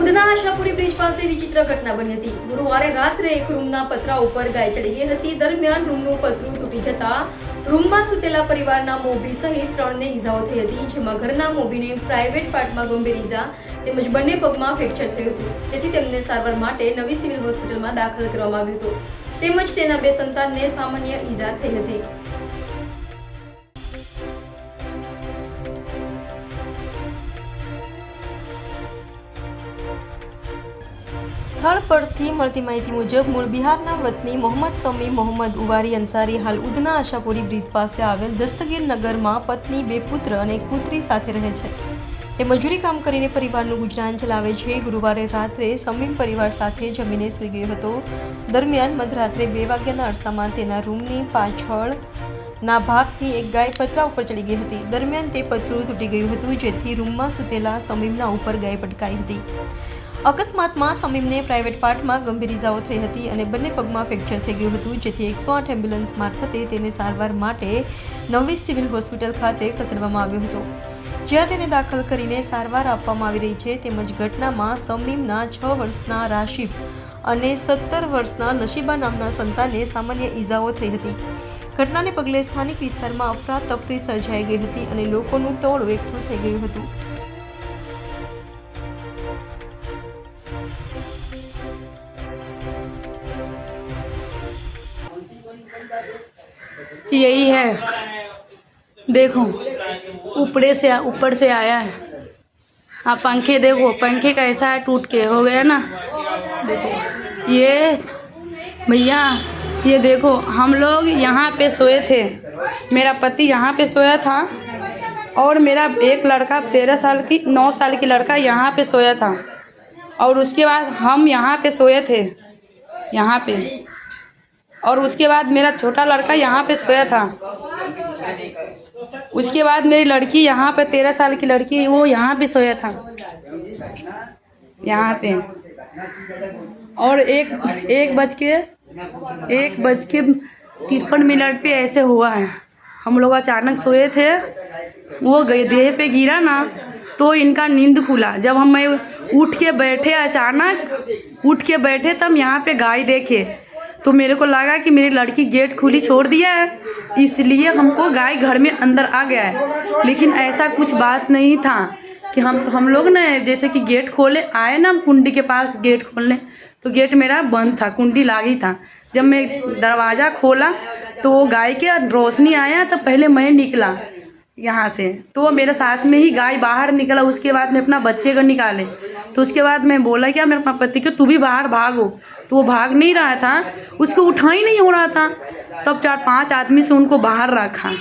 Udhna Ashapuri bridge પાસે વિચિત્ર ઘટના બની હતી। ગુરુવારે રાત્રે એક રૂમના પતરા ઉપર ગાય ચડી ગઈ હતી। દરમિયાન રૂમનું પતરું તૂટી જતા રૂમમાં સૂતેલા પરિવારના મોભી સહિત 3ને ઈજાઓ થઈ હતી, જેમાં ઘરના મોભીને પ્રાઇવેટ પાર્ટમાં ગંભીર ઈજા તેમજ બંને પગમાં ફ્રેક્ચર થયું હતું, તેથી તેમને સારવાર માટે નવી સિવિલ હોસ્પિટલમાં દાખલ કરવામાં આવ્યું હતું, તેમજ તેના 2 સંતાનને સામાન્ય ઈજા થઈ હતી। સ્થળ પરથી મળતી માહિતી મુજબ મૂળ બિહારના વતની મોહમ્મદ સમી મોહમ્મદ ઉવારી અંસારી હાલ ઉધના આશાપુરી બ્રિજ પાસે આવેલ દસ્તગીર નગરમાં પત્ની, 2 પુત્ર અને એક પુત્રી સાથે રહે છે। તે મજૂરી કામ કરીને પરિવારનું ગુજરાન ચલાવે છે। ગુરુવારે રાત્રે સમીમ પરિવાર સાથે જમીને સૂઈ ગયો હતો। દરમિયાન મધરાત્રે 2 વાગ્યાના અરસામાં તેના રૂમની પાછળના ભાગથી એક ગાય પતરા ઉપર ચડી ગઈ હતી। દરમિયાન તે પતરું તૂટી ગયું હતું, જેથી રૂમમાં સૂતેલા સમીમના ઉપર ગાય પટકાઈ હતી। અકસ્માતમાં સમીમને પ્રાઇવેટ પાર્ટમાં ગંભીર ઈજાઓ થઈ હતી અને બંને પગમાં ફ્રેક્ચર થઈ ગયું હતું, જેથી 108 એમ્બ્યુલન્સ મારફતે તેને સારવાર માટે નવી સિવિલ હોસ્પિટલ ખાતે ખસેડવામાં આવ્યો હતો, જ્યાં તેને દાખલ કરીને સારવાર આપવામાં આવી રહી છે। તેમજ ઘટનામાં સમીમના 6 વર્ષના રાશિફ અને 17 વર્ષના નશીબા નામના સંતાનને સામાન્ય ઈજાઓ થઈ હતી। ઘટનાને પગલે સ્થાનિક વિસ્તારમાં અફરાતફરી સર્જાઈ ગઈ હતી અને લોકોનું ટોળું એકઠું થઈ ગયું હતું। यही है, देखो ऊपर से आया है। आप पंखे देखो, पंखे कैसा है, टूट के हो गया ना। देखो ये भैया, ये देखो हम लोग यहाँ पे सोए थे, मेरा पति यहाँ पे सोया था और मेरा एक लड़का 9 साल की लड़का यहाँ पे सोया था, और उसके बाद हम यहाँ पे सोए थे यहाँ पे, और उसके बाद मेरा छोटा लड़का यहाँ पे सोया था। उसके बाद मेरी लड़की यहाँ पे 13 साल की लड़की, वो यहाँ पे सोया था यहाँ पे। और 1:53 पे ऐसे हुआ है। हम लोग अचानक सोए थे, वो देह पे गिरा ना तो इनका नींद खुला। जब हम उठ के बैठे तब यहाँ पे गाय देखे तो मेरे को लगा कि मेरी लड़की गेट खुली छोड़ दिया है, इसलिए हमको गाय घर में अंदर आ गया है। लेकिन ऐसा कुछ बात नहीं था कि हम लोग ने जैसे कि गेट खोले आए ना, कुंडी के पास गेट खोलने, तो गेट मेरा बंद था, कुंडी लागी था। जब मैं दरवाज़ा खोला तो वो गाय के रोशनी आया, तो पहले मैं निकला यहाँ से, तो मेरे साथ में ही गाय बाहर निकला। उसके बाद मैं अपना बच्चे को निकाले, तो उसके बाद मैं बोला क्या मेरे पति को, तू भी बाहर भागो, तो वो भाग नहीं रहा था, उसको उठा ही नहीं हो रहा था। तब 4-5 आदमी से उनको बाहर रखा।